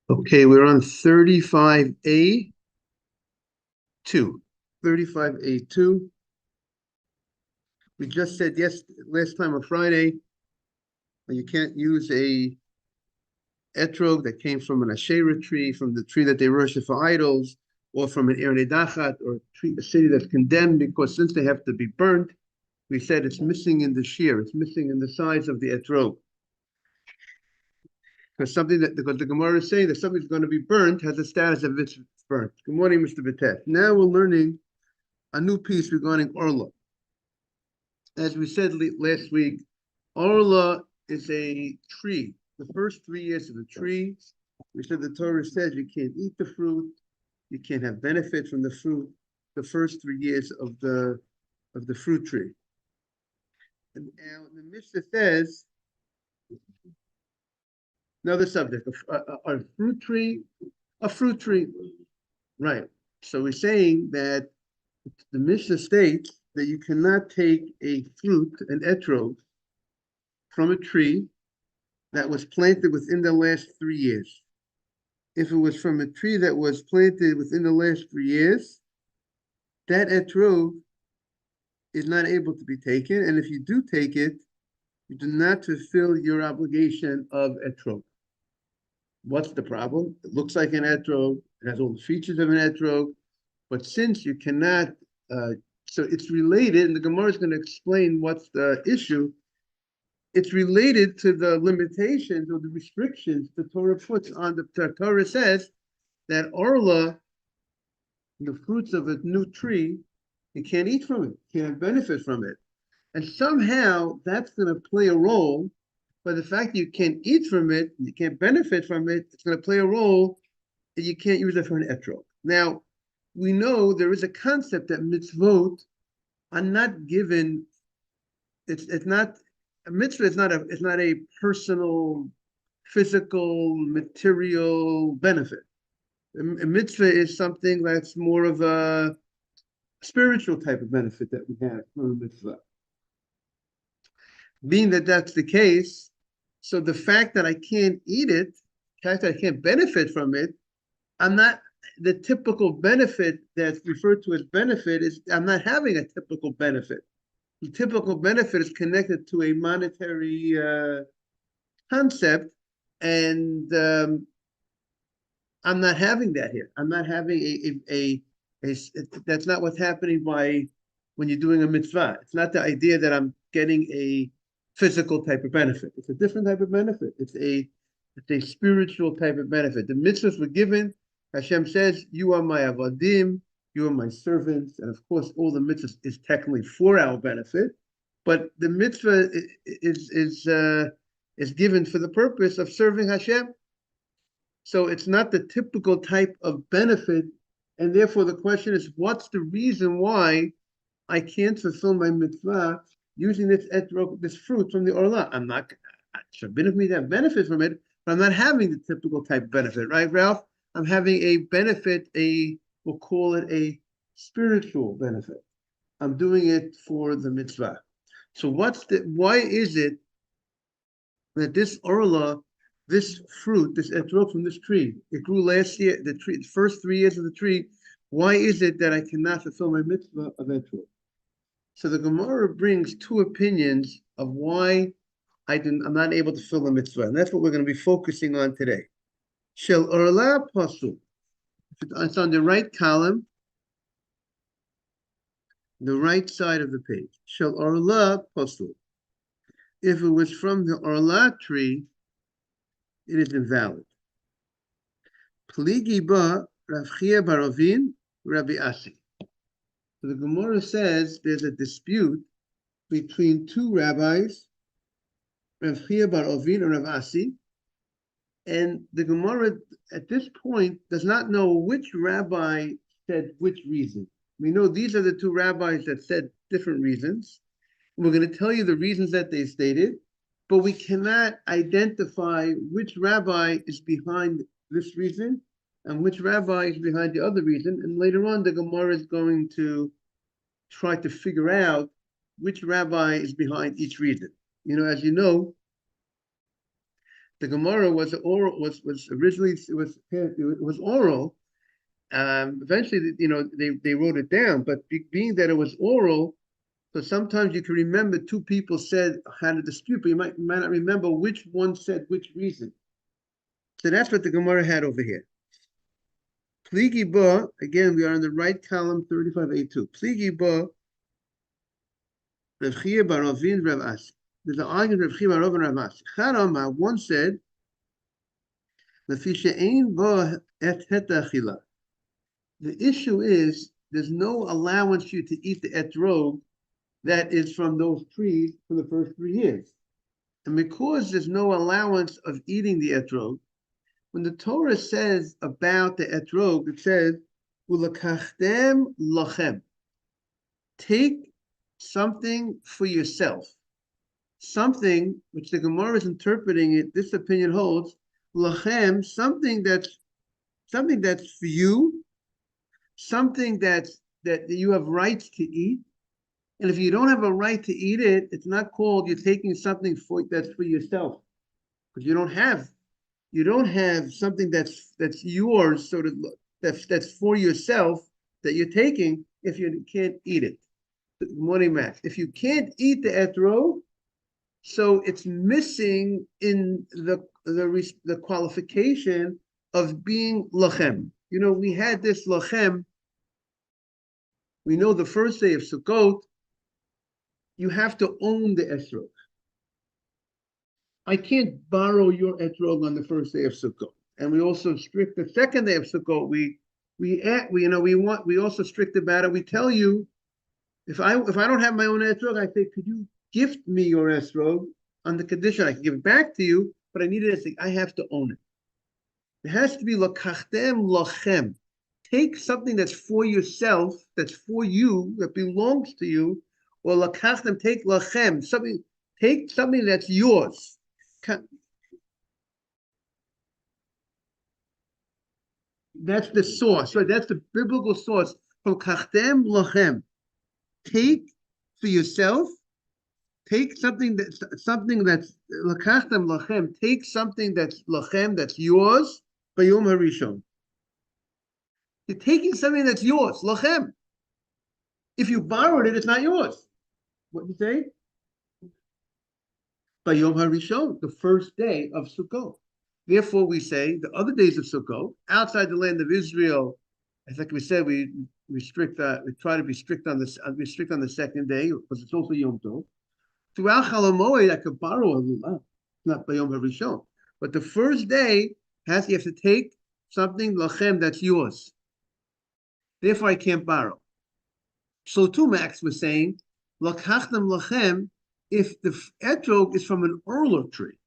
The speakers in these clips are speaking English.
Okay, we're on 35A2. 35A2. We just said yes last time on Friday, you can't use a etrog that came from an Asherah tree, from the tree that they worship for idols, or from an Erne Dachat, or a city that's condemned, because since they have to be burnt, we said it's missing in the shear, it's missing in the size of the etrog. Because the Gemara is saying that something's going to be burnt has the status of it's burnt. Good morning, Mr. Batet. Now we're learning a new piece regarding Orla. As we said last week, Orla is a tree. The first 3 years of the tree, we said the Torah says you can't eat the fruit, you can't have benefit from the fruit. The first 3 years of the fruit tree. And the Mishnah says another subject: a fruit tree, a fruit tree, right? So we're saying that the Mishnah states that you cannot take a fruit, an etrog, from a tree that was planted within the last 3 years. If it was from a tree that was planted within the last 3 years, that etrog is not able to be taken. And if you do take it, you do not fulfill your obligation of etrog. What's the problem? It looks like an etrog, it has all the features of an etrog, but since you cannot, so it's related, and the Gemara is going to explain what's the issue. It's related to the limitations or the restrictions the Torah puts on the Torah says that Orla, the fruits of a new tree, you can't eat from it, you can't benefit from it. And somehow that's going to play a role, but the fact that you can't eat from it, you can't benefit from it, it's going to play a role that you can't use it for an etrog. Now, we know there is a concept that mitzvot are not given, it's not, a mitzvah is not a personal, physical, material benefit. A mitzvah is something that's more of a spiritual type of benefit that we have from a mitzvah. Being that that's the case, so the fact that I can't eat it, the fact that I can't benefit from it, I'm not, the typical benefit that's referred to as benefit is I'm not having a typical benefit. The typical benefit is connected to a monetary concept, and I'm not having that here. I'm not having a that's not what's happening when you're doing a mitzvah. It's not the idea that I'm getting a physical type of benefit. It's a different type of benefit. It's a spiritual type of benefit. The mitzvahs were given. Hashem says, "You are my avadim, you are my servants," and of course, all the mitzvahs is technically for our benefit, but the mitzvah is given for the purpose of serving Hashem. So it's not the typical type of benefit, and therefore the question is, what's the reason why I can't fulfill my mitzvah using this etrog, this fruit from the orla? I'm not, it should benefit me to have benefit from it, but I'm not having the typical type of benefit, right, Ralph? I'm having a benefit, we'll call it a spiritual benefit. I'm doing it for the mitzvah. So why is it that this orla, this fruit, this etrog from this tree, it grew last year, the first 3 years of the tree, why is it that I cannot fulfill my mitzvah of etrog? So the Gemara brings two opinions of why I'm not able to fulfill the mitzvah, and that's what we're going to be focusing on today. Shel orla pasul. It's on the right column, the right side of the page. Shel orla pasul. If it was from the orla tree, it is invalid. Pligi ba Rav Chia bar Ovin, Rabbi Asi. So the Gemara says there's a dispute between two rabbis, Rav Chia bar Ovin and Rav Asi, and the Gemara at this point does not know which rabbi said which reason. We know these are the two rabbis that said different reasons. We're going to tell you the reasons that they stated, but we cannot identify which rabbi is behind this reason and which rabbi is behind the other reason. And later on, the Gemara is going to try to figure out which rabbi is behind each reason. You know, as you know, The Gemara was oral, was originally it was oral. Eventually, they wrote it down, but being that it was oral, so sometimes you can remember two people had a dispute, but you might not remember which one said which reason. So that's what the Gemara had over here. Pligi ba, again, we are in the right column, 35A2. Pligi ba, Rav Chia bar Ravin, Rav Asi. There's an argument of Rav Chia bar Ravin, Rav Asi. Charama, one said, Lefisha ein ba et achila. The issue is there's no allowance for you to eat the etrog that is from those trees for the first 3 years. And because there's no allowance of eating the etrog, when the Torah says about the etrog, it says, "Ulakachtem lachem." Take something for yourself. Something which the Gemara is interpreting it. This opinion holds lachem, something that's for you, something that you have rights to eat. And if you don't have a right to eat it, it's not called you're taking something that's for yourself, because you don't have something that's yours, sort of that's for yourself that you're taking if you can't eat it. Good morning, Max. If you can't eat the etrog, so it's missing in the qualification of being lachem. We had this lachem. We know the first day of Sukkot, you have to own the etrog. I can't borrow your etrog on the first day of Sukkot. And we also strict the second day of Sukkot. We also strict about it. We tell you, if I don't have my own etrog, I say, could you gift me your etrog on the condition I can give it back to you, but I need it as I have to own it. It has to be lakachtem lachem. Take something that's for yourself, that's for you, that belongs to you, or lakachtem, take lachem, take something that's yours. That's the source, right? That's the biblical source. From kachtem lachem. Take for yourself. Take something that's lakachtem lachem. Take something that's lachem, that's yours. Bayom harishon. You're taking something that's yours, lachem. If you borrowed it, it's not yours. What you say? Bayom harishon, the first day of Sukkot. Therefore, we say the other days of Sukkot, outside the land of Israel, as like we said, we try to be strict on this, on the second day because it's also Yom Tov. Throughout Chol Hamoed, I could borrow a lulav, not Bayom harishon, but the first day you have to take something lachem that's yours. Therefore, I can't borrow. So too, Max was saying, lakachtem lachem, if the etrog is from an earlier tree,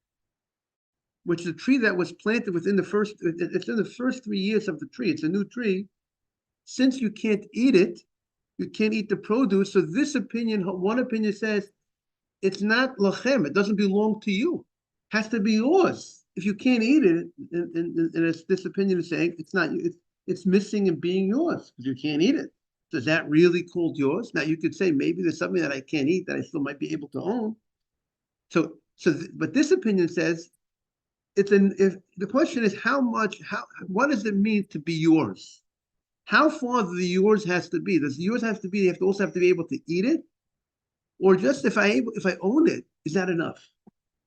which is a tree that was planted it's in the first 3 years of the tree, it's a new tree, since you can't eat it, you can't eat the produce, so one opinion says, it's not lachem, it doesn't belong to you, it has to be yours. If you can't eat it, and this opinion is saying, it's missing in being yours, because you can't eat it. So is that really called yours? Now you could say maybe there's something that I can't eat that I still might be able to own. But this opinion says if the question is what does it mean to be yours? How far the yours has to be? Does yours have to be? You have to also have to be able to eat it, or just if I own it, is that enough?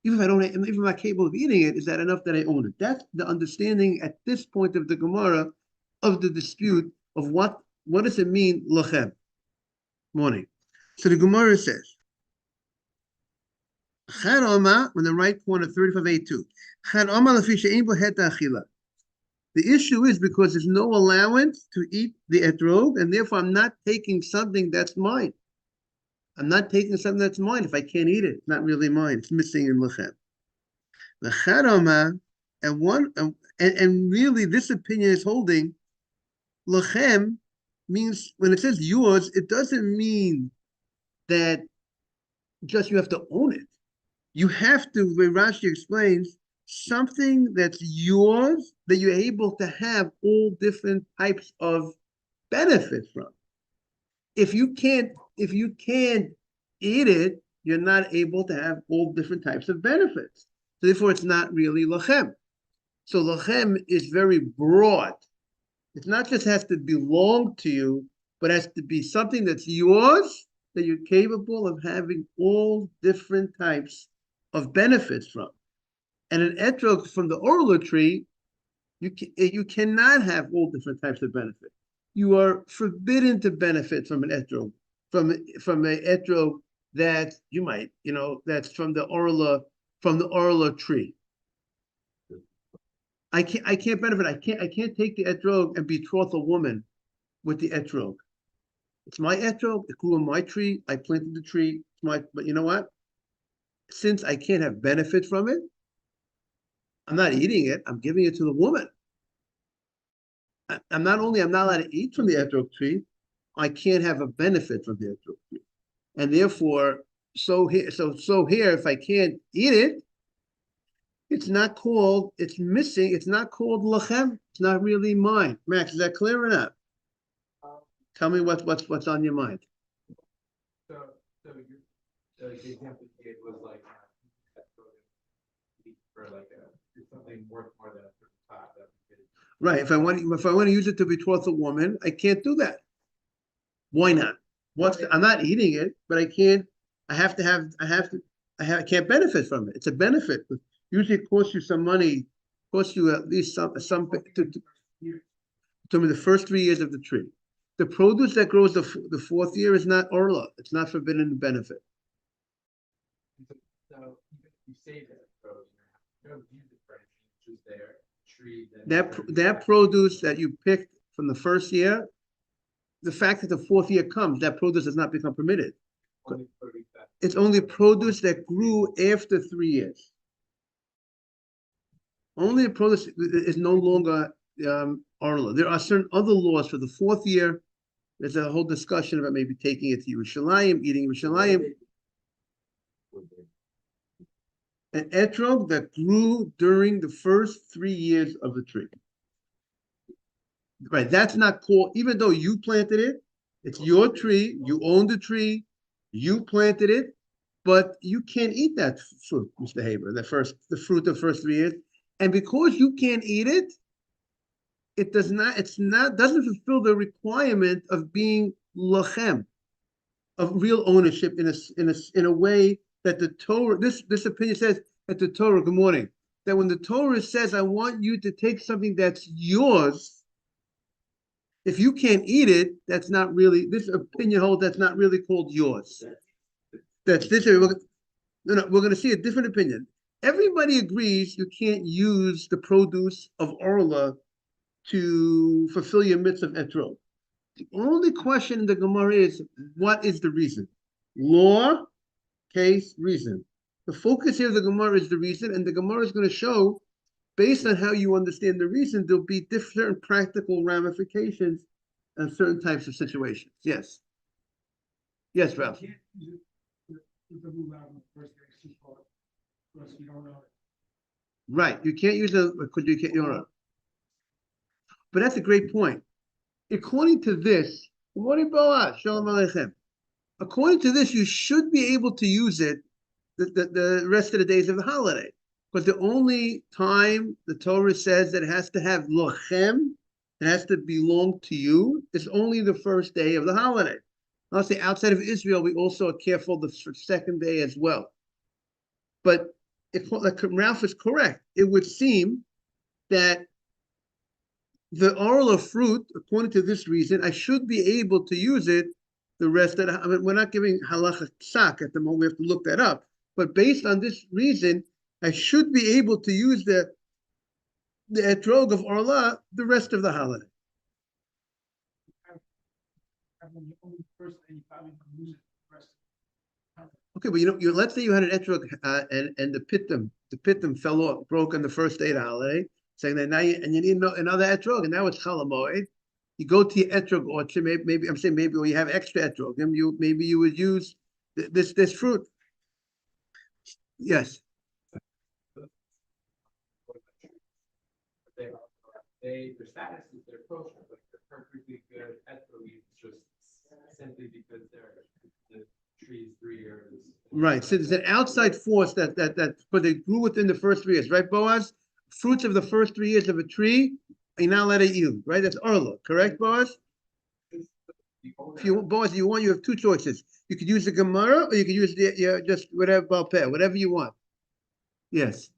Even if I'm not capable of eating it, is that enough that I own it? That's the understanding at this point of the Gemara of the dispute of what does it mean, lachem? Morning. So the Gemara says, Charama, on the right corner, 35A2. Charama lafisha ein bo het achila. The issue is because there's no allowance to eat the etrog, and therefore I'm not taking something that's mine. I'm not taking something that's mine. If I can't eat it, it's not really mine. It's missing in lachem. The charama, and really this opinion is holding lachem means when it says yours, it doesn't mean that just you have to own it. You have to, where Rashi explains, something that's yours that you're able to have all different types of benefits from. If you can't eat it, you're not able to have all different types of benefits. So therefore, it's not really lachem. So lachem is very broad. It not just has to belong to you, but has to be something that's yours, that you're capable of having all different types of benefits from. And an etrog from the orla tree, you cannot have all different types of benefit. You are forbidden to benefit from an etrog, from an etrog that you might, that's from the orla tree. I can't benefit. I can't take the etrog and betroth a woman with the etrog. It's my etrog. It grew on my tree. I planted the tree. But you know what? Since I can't have benefit from it, I'm not eating it. I'm giving it to the woman. I'm not allowed to eat from the etrog tree, I can't have a benefit from the etrog tree, and therefore, here, if I can't eat it, it's not called. It's missing. It's not called lachem. It's not really mine. Max, is that clear or not? Tell me what's on your mind. So, the example you gave was like for like something worth more than a certain top. Right. If I want to use it to betroth a woman, I can't do that. Why not? I'm not eating it, but I can't. I can't benefit from it. It's a benefit. Usually, it costs you some money. Costs you at least some to me the first 3 years of the tree. The produce that grows the fourth year is not orla. It's not forbidden to benefit. So even if you say that it grows, you don't use it for anything. It's just there, tree. That produce that you picked from the first year, the fact that the fourth year comes, that produce does not become permitted. It's only produce that grew after 3 years. Only the produce is no longer orla. There are certain other laws for the fourth year. There's a whole discussion about maybe taking it to Yerushalayim, eating Yerushalayim. An etrog that grew during the first 3 years of the tree. Right, that's not called, even though you planted it, it's your tree, you own the tree, you planted it, but you can't eat that fruit, Mr. Haber, the fruit of the first 3 years. And because you can't eat it, doesn't fulfill the requirement of being lachem, of real ownership in a way that the Torah, this opinion says that the Torah, good morning, that when the Torah says, I want you to take something that's yours, if you can't eat it, that's not really, this opinion holds that's not really called yours. That's this, we're going to see a different opinion. Everybody agrees you can't use the produce of orla to fulfill your mitzvah of etrog. The only question in the Gemara is, what is the reason? Law, case, reason. The focus here of the Gemara is the reason, and the Gemara is going to show, based on how you understand the reason, there'll be different practical ramifications in certain types of situations. Yes. Yes, Ralph. Right. You can't use it because you don't know. But that's a great point. According to this, according to this, you should be able to use it the rest of the days of the holiday. Because the only time the Torah says that it has to have lochem, it has to belong to you, is only the first day of the holiday. I'll say outside of Israel, we also are careful the second day as well. But if Ralph is correct, it would seem that the orla fruit, according to this reason, I should be able to use it the rest of the, I mean, we're not giving halacha psak at the moment, we have to look that up. But based on this reason, I should be able to use the etrog of orla the rest of the holiday. Okay, but let's say you had an etrog and the pittum fell off, broke on the first day of the holiday, saying that now you need another etrog, and now it's chalamoid. You go to your etrog orchard, maybe I'm saying maybe you have extra etrog, and maybe you would use this fruit. Yes. Their status is they're kosher, but they're perfectly good etrog, just simply because the trees 3 years. Right. So there's an outside force but they grew within the first 3 years, right, Boaz? Fruits of the first 3 years of a tree, you're not allowed to eat, right? That's Arla, correct, Boaz? If you Boaz, you have 2 choices. You could use the Gemara or you could use the just whatever Balpeh, whatever you want. Yes.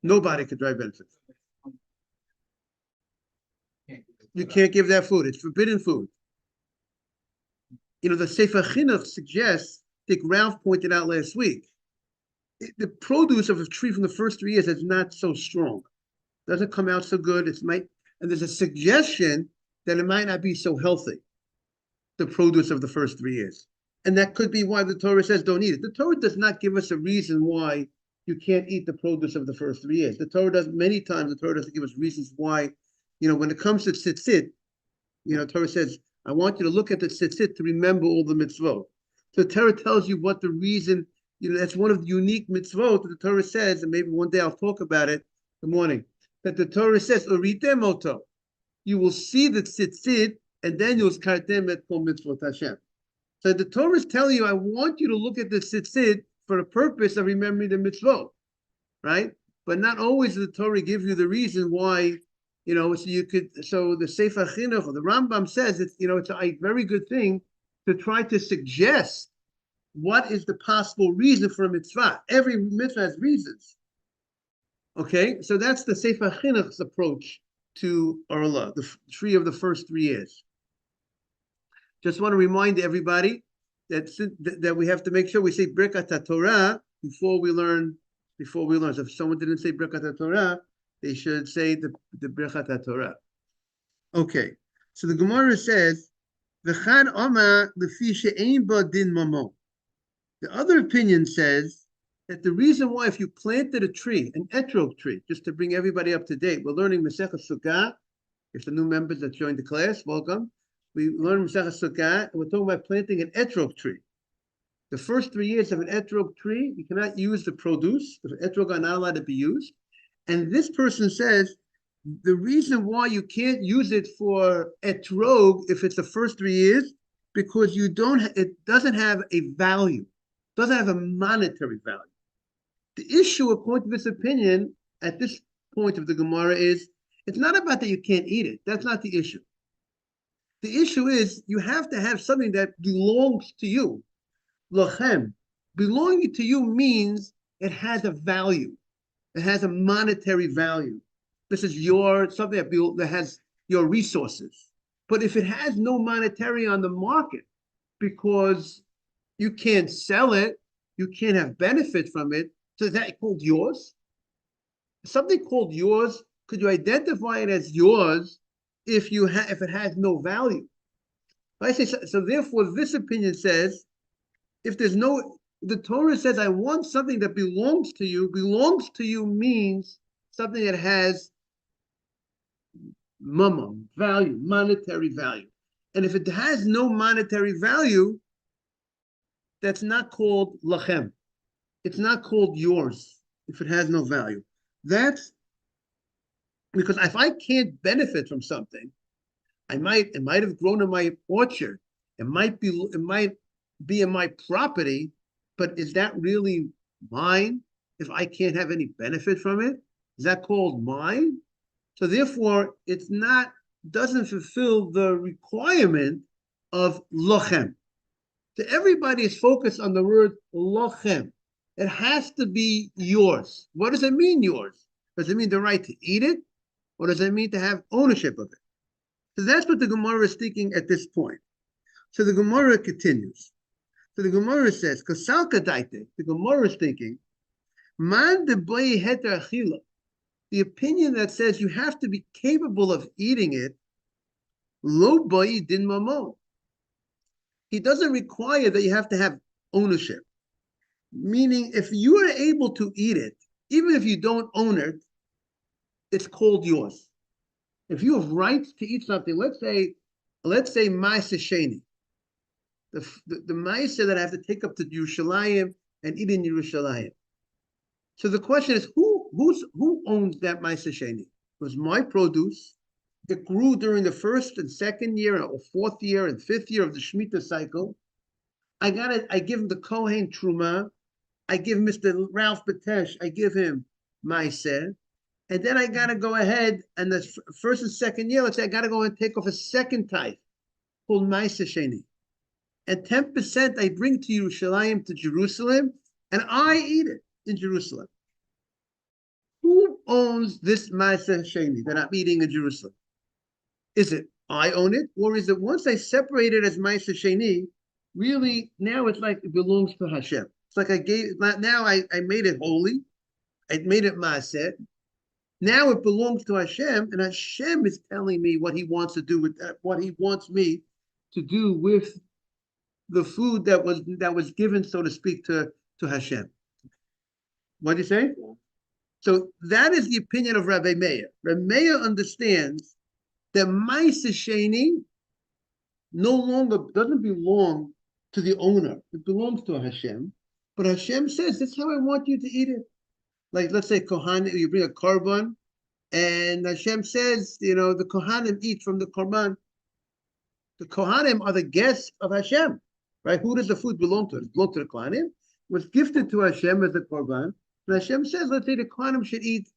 Nobody could drive benefits. You can't give that food. It's forbidden food. You know, the Sefer Chinuch suggests, I think Ralph pointed out last week, the produce of a tree from the first 3 years is not so strong. Doesn't come out so good. And there's a suggestion that it might not be so healthy, the produce of the first 3 years. And that could be why the Torah says don't eat it. The Torah does not give us a reason why you can't eat the produce of the first 3 years. The Torah does, many times the Torah doesn't give us reasons why, when it comes to tzitzit, the Torah says, I want you to look at the tzitzit to remember all the mitzvot. So the Torah tells you what the reason, that's one of the unique mitzvot that the Torah says, and maybe one day I'll talk about it in the morning, that the Torah says, Orite moto. You will see the tzitzit, and then you'll kartem et kol mitzvot Hashem. So the Torah is telling you, I want you to look at the tzitzit for the purpose of remembering the mitzvot, right? But not always does the Torah give you the reason why, so the Sefer Chinuch or the Rambam says it's a very good thing to try to suggest what is the possible reason for a mitzvah. Every mitzvah has reasons. Okay, so that's the Sefer Chinuch's approach to Orla, the tree of the first 3 years. Just want to remind everybody that we have to make sure we say Birkat HaTorah before we learn. So if someone didn't say Birkat HaTorah, they should say the Birkat HaTorah. Okay, so the Gemara says, V'chad Oma lefi she'ein ba din mamo. The other opinion says that the reason why if you planted a tree, an etrog tree, just to bring everybody up to date, we're learning Masechah Sukkah. If the new members that joined the class, welcome. We learn Masechah Sukkah, and we're talking about planting an etrog tree. The first 3 years of an etrog tree, you cannot use the produce. The etrog are not allowed to be used. And this person says the reason why you can't use it for etrog if it's the first 3 years, because it doesn't have a value, doesn't have a monetary value. The issue, according to this opinion, at this point of the Gemara is, it's not about that you can't eat it. That's not the issue. The issue is you have to have something that belongs to you. Lachem. Belonging to you means it has a value. It has a monetary value. This is something that has your resources. But if it has no monetary on the market because you can't sell it, you can't have benefit from it, so is that called yours? Something called yours, could you identify it as yours if it has no value? I say so. Therefore, this opinion says, the Torah says, I want something that belongs to you. Belongs to you means something that has mammon, value, monetary value. And if it has no monetary value, that's not called lachem. It's not called yours if it has no value. That's because if I can't benefit from something, it might have grown in my orchard. It might be in my property, but is that really mine if I can't have any benefit from it? Is that called mine? So therefore, doesn't fulfill the requirement of lochem. So everybody is focused on the word lochem. It has to be yours. What does it mean yours? Does it mean the right to eat it? Or does it mean to have ownership of it? So that's what the Gemara is thinking at this point. So the Gemara continues. So the Gemara says, the Gemara is thinking, Man de boy heter achila. The opinion that says you have to be capable of eating it, lo boy din mamo. He doesn't require that you have to have ownership. Meaning, if you are able to eat it, even if you don't own it, it's called yours. If you have rights to eat something, let's say ma'aseh sheni, the ma'aseh that I have to take up to Yerushalayim and eat in Yerushalayim. So the question is, who owns that ma'aseh sheni? It was my produce. it grew during the first and second year, or fourth year and fifth year of the Shemitah cycle. I give him the Kohen Truma. I give Mr. Ralph Batesh, I give him Maaseh. And then I gotta go ahead and the first and second year, let's say I gotta go and take off a second tithe called Maaseh Sheni. And 10% I bring to Yerushalayim, to Jerusalem, and I eat it in Jerusalem. Who owns this Maaseh Sheni that I'm eating in Jerusalem? Is it I own it, or is it once I separate it as Maaseh Sheni, really now it's like it belongs to Hashem? It's like I made it holy, I made it Maaseh. Now it belongs to Hashem, and Hashem is telling me what He wants to do with that, what He wants me to do with the food that was given, so to speak, to Hashem. What do you say? So that is the opinion of Rabbi Meir. Rabbi Meir understands that Maaseh Sheni no longer doesn't belong to the owner; it belongs to Hashem. But Hashem says, "That's how I want you to eat it." Like, let's say Kohanim, you bring a korban, and Hashem says, the Kohanim eat from the korban. The Kohanim are the guests of Hashem, right? Who does the food belong to? It belongs to the Kohanim. It was gifted to Hashem as the korban. And Hashem says, let's say the Kohanim should eat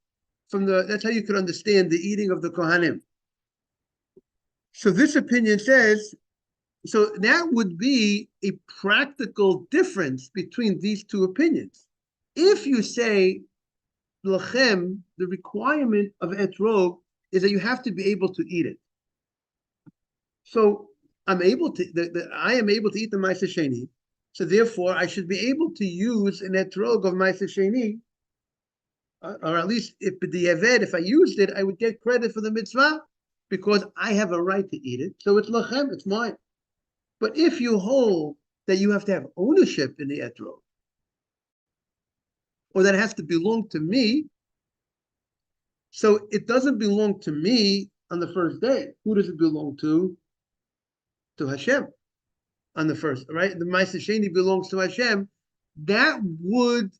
from that's how you could understand the eating of the Kohanim. So this opinion says, so that would be a practical difference between these two opinions. If you say, Lachem, the requirement of etrog is that you have to be able to eat it. So I am able to eat the Maaseh Sheni. So therefore, I should be able to use an etrog of Maaseh Sheni, or at least if I used it, I would get credit for the mitzvah because I have a right to eat it. So it's lachem, it's mine. But if you hold that you have to have ownership in the etrog, or that it has to belong to me, so it doesn't belong to me on the first day. Who does it belong to? To Hashem on the first, right? The Maaseh Sheni belongs to Hashem. That would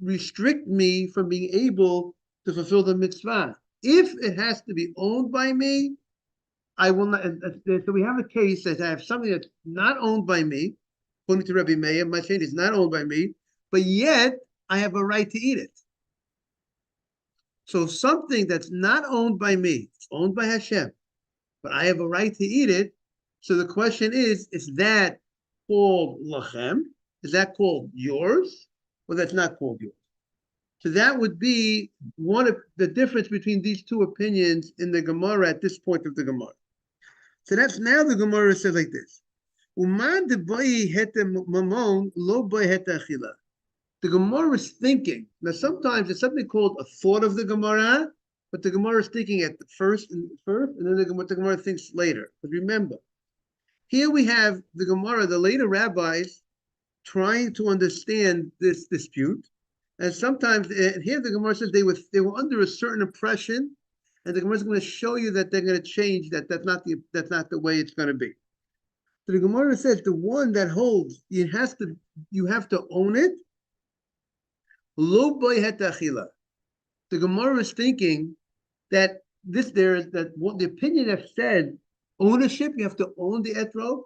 restrict me from being able to fulfill the mitzvah. If it has to be owned by me, I will not. So we have a case that I have something that's not owned by me, according to Rabbi Meir, Maaseh Sheni is not owned by me, but yet I have a right to eat it. So something that's not owned by me, it's owned by Hashem, but I have a right to eat it. So the question is that called lachem? Is that called yours? Or that's not called yours? So that would be one of the difference between these two opinions in the Gemara at this point of the Gemara. So that's now the Gemara says like this. The Gemara is thinking. Now sometimes it's something called a thought of the Gemara, but the Gemara is thinking at the first, and then the Gemara thinks later. But remember, here we have the Gemara, the later rabbis, trying to understand this dispute. And sometimes, here the Gemara says they were under a certain impression, and the Gemara is going to show you that they're going to change, that's not the way it's going to be. So the Gemara says the one that holds, you have to own it. Lo boy hetachila. The Gemara is thinking that the opinion that said ownership, you have to own the etrog,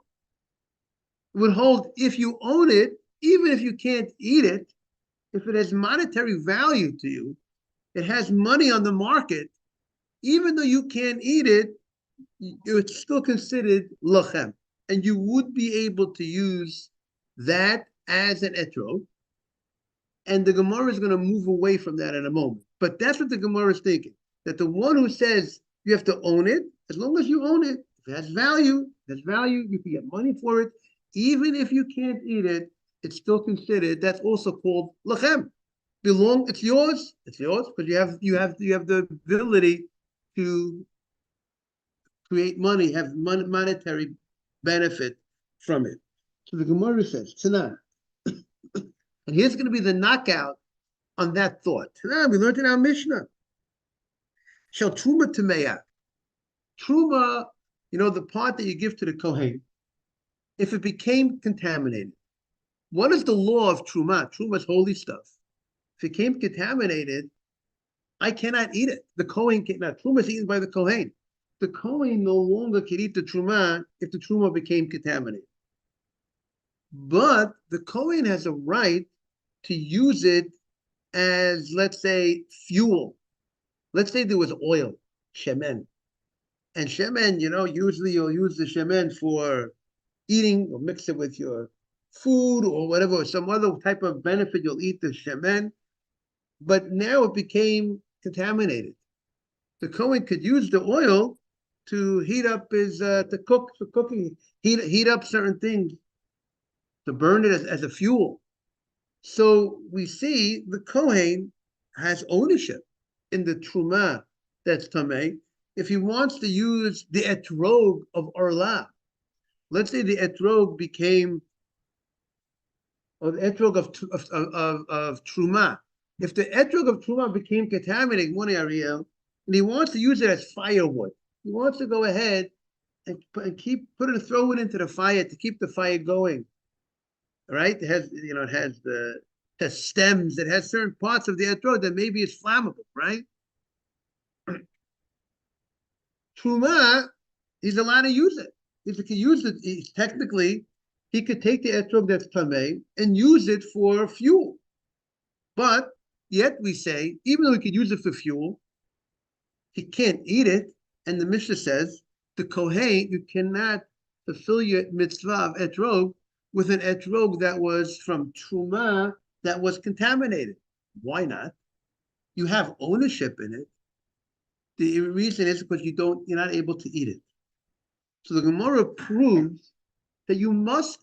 would hold if you own it, even if you can't eat it, if it has monetary value to you, it has money on the market, even though you can't eat it, it's still considered lachem, and you would be able to use that as an etrog. And the Gemara is going to move away from that in a moment. But that's what the Gemara is thinking, that the one who says you have to own it, as long as you own it, if it has value, you can get money for it. Even if you can't eat it, it's still considered, that's also called lachem. It's yours, because you have the ability to create money, have monetary benefit from it. So the Gemara says, Tanah. And here's going to be the knockout on that thought. Tanah, we learned in our Mishnah. Shall truma tameya. Truma, the part that you give to the Kohen, if it became contaminated. What is the law of truma? Truma is holy stuff. If it became contaminated, I cannot eat it. The Kohen cannot. Truma is eaten by the Kohen. the Kohen no longer could eat the truma if the truma became contaminated. But the Kohen has a right to use it as, let's say, fuel. Let's say there was oil, shemen. And shemen, usually you'll use the shemen for eating or mix it with your food or whatever, or some other type of benefit, you'll eat the shemen. But now it became contaminated. The Kohen could use the oil to heat up his, to cook, for cooking, heat up certain things, to burn it as a fuel. So we see the Kohen has ownership in the truma that's tamei. If he wants to use the etrog of orla, let's say the etrog became, or the etrog of truma. If the etrog of truma became contaminated, one Ariel, and he wants to use it as firewood, he wants to go ahead and throw it into the fire to keep the fire going. Right? It has, it has stems, it has certain parts of the etrog that maybe is flammable, right? Truma, he's allowed to use it. If he can use it, technically, he could take the etrog that's tamei and use it for fuel. But yet we say, even though he could use it for fuel, he can't eat it. And the Mishnah says, the Kohen, you cannot fulfill your mitzvah of etrog with an etrog that was from truma that was contaminated. Why not? You have ownership in it. The reason is because you're not able to eat it. So the Gemara proves that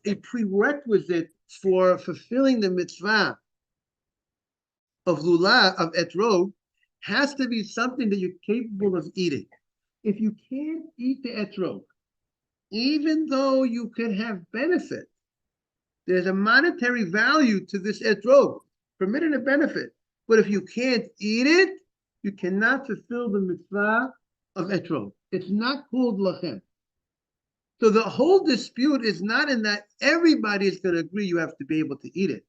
a prerequisite for fulfilling the mitzvah of lula, of etrog, has to be something that you're capable of eating. If you can't eat the etrog, even though you could have benefit, there's a monetary value to this etrog, permitted a benefit. But if you can't eat it, you cannot fulfill the mitzvah of etrog. It's not called lachem. So the whole dispute is not in that everybody is going to agree you have to be able to eat it,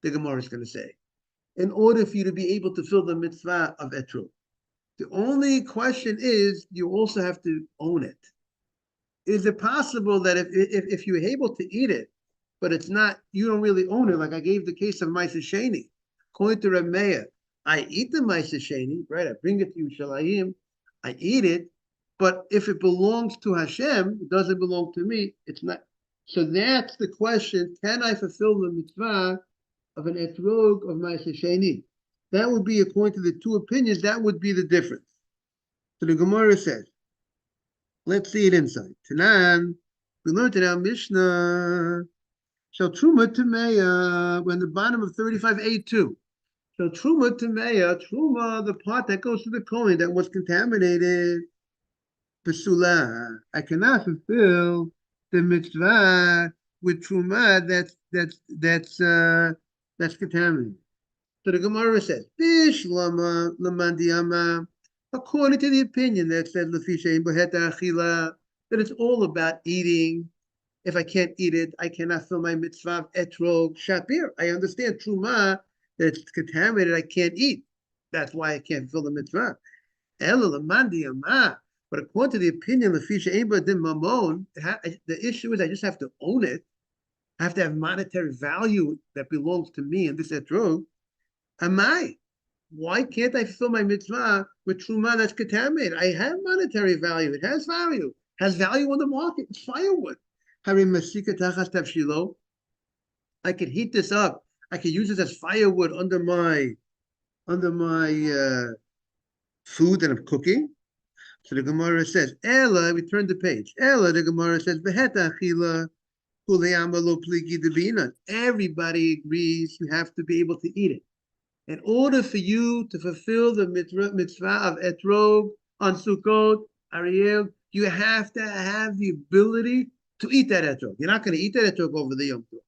the Gemara is going to say, in order for you to be able to fulfill the mitzvah of etrog. The only question is, you also have to own it. Is it possible that if you're able to eat it, but it's not, you don't really own it, like I gave the case of Ma'aseh Sheni. According to Reb Meir, I eat the Ma'aseh Sheni, right? I bring it to Yerushalayim, I eat it, but if it belongs to Hashem, it doesn't belong to me, it's not. So that's the question, can I fulfill the mitzvah of an etrog of Ma'aseh Sheni? That would be, according to the two opinions, that would be the difference. So the Gemara says, let's see it inside. Tanan, we learned in our Mishnah, so Truma Tameya, we're in the bottom of 35a2. So Truma Tameya, Truma, the part that goes to the Kohen that was contaminated, Pesula, I cannot fulfill the mitzvah with Truma that's contaminated. So the Gemara says, Bish lama lamandiyama, according to the opinion that said that it's all about eating. If I can't eat it, I cannot fill my mitzvah of etrog shapir. I understand truma that it's contaminated, I can't eat. That's why I can't fill the mitzvah. But according to the opinion of mamon, the issue is I just have to own it. I have to have monetary value that belongs to me in this etrog. Why can't I fulfill my mitzvah with truma that's contaminated? I have monetary value. It has value. It has value on the market. It's firewood. I could heat this up. I could use this as firewood under my food that I'm cooking. So the Gemara says, Ella, we turn the page. Ella, the Gemara says, everybody agrees you have to be able to eat it. In order for you to fulfill the mitzvah of etrog on Sukkot, Ariel, you have to have the ability to eat that etrog. You're not going to eat that etrog over the Yom Tov.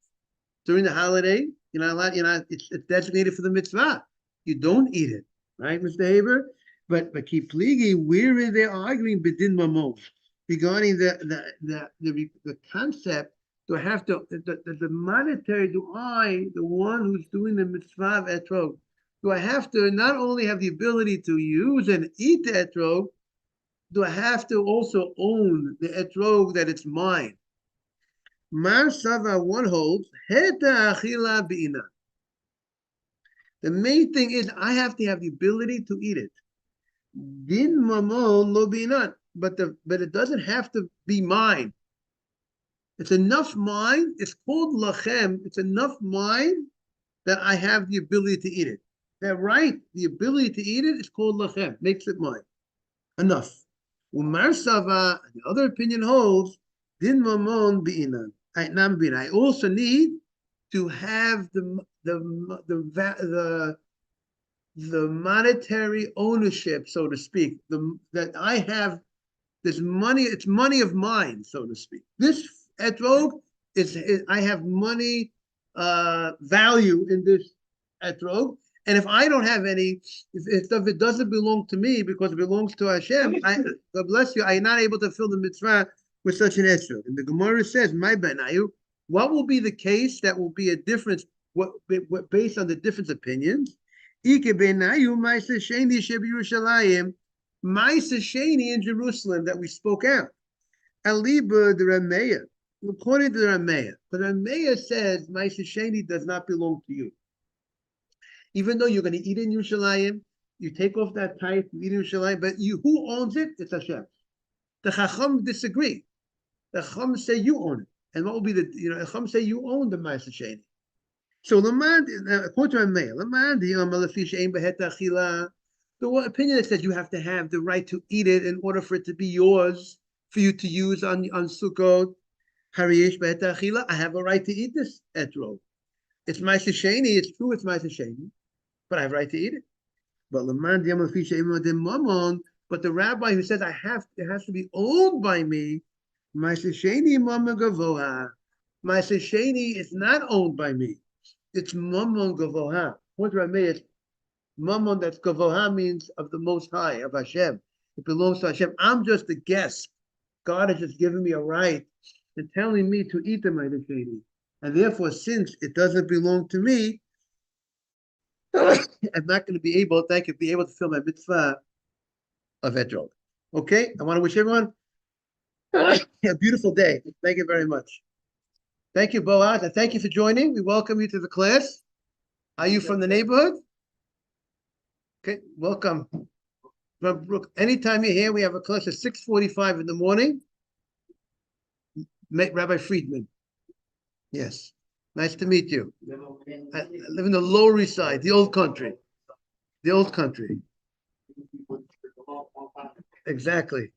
During the holiday, you're not allowed, it's designated for the mitzvah. You don't eat it, right, Mr. Haber? But keep pligi, where are they arguing bedin mamon regarding the concept? Do I have to the monetary? Do I, the one who's doing the mitzvah of etrog, do I have to not only have the ability to use and eat the etrog, do I have to also own the etrog that it's mine? Mar Sava one holds, Heta Achila Bina. The main thing is I have to have the ability to eat it. Din mamon lo binat, but it doesn't have to be mine. It's enough mine. It's called lachem. It's enough mine that I have the ability to eat it. That right, the ability to eat it is called lachem. Makes it mine. Enough. Umar Sava, the other opinion holds, din mamon bi'inan. I also need to have the monetary ownership, so to speak, that I have this money, it's money of mine, so to speak. This etrog is I have money value in this etrog. And if I don't have any, if it doesn't belong to me because it belongs to Hashem, God bless you, I'm not able to fill the mitzvah with such an etrog. And the Gemara says, my benayu, what will be the case that will be a difference based on the different opinions? Ike benayu ma'aseh sheni shebYerushalayim, ma'aseh sheni in Jerusalem that we spoke out. Aliba the Rameya, according to the Rameya, the Rameya says ma'aseh sheni does not belong to you. Even though you're going to eat in Yerushalayim, you take off that tithe, you eat in Yerushalayim, but who owns it? It's Hashem. The Chacham disagree. The Chacham say you own it. And what will be the, the Chacham say you own the ma'aseh sheni. So according to Rameya, the opinion that says you have to have the right to eat it in order for it to be yours, for you to use on Sukkot. I have a right to eat this etrog. It's ma'aseh sheni. It's true. It's ma'aseh sheni, but I have a right to eat it. But the rabbi who says it has to be owned by me, ma'aseh sheni mama gavoha. Ma'aseh sheni is not owned by me. It's mamon gavoha. What Rameya is mamon that's gavoha means of the Most High, of Hashem. It belongs to Hashem. I'm just a guest. God has just given me a right and telling me to eat the ma'aseh sheni. And therefore, since it doesn't belong to me, I'm not going to be able to fill my mitzvah of etrog. Okay? I want to wish everyone a beautiful day. Thank you very much. Thank you, Boaz, and thank you for joining. We welcome you to the class. Are you from the neighborhood? Okay, welcome. Anytime you're here, we have a class at 6:45 in the morning. Rabbi Friedman. Yes, nice to meet you. I live in the Lower East Side, the old country. The old country. Exactly.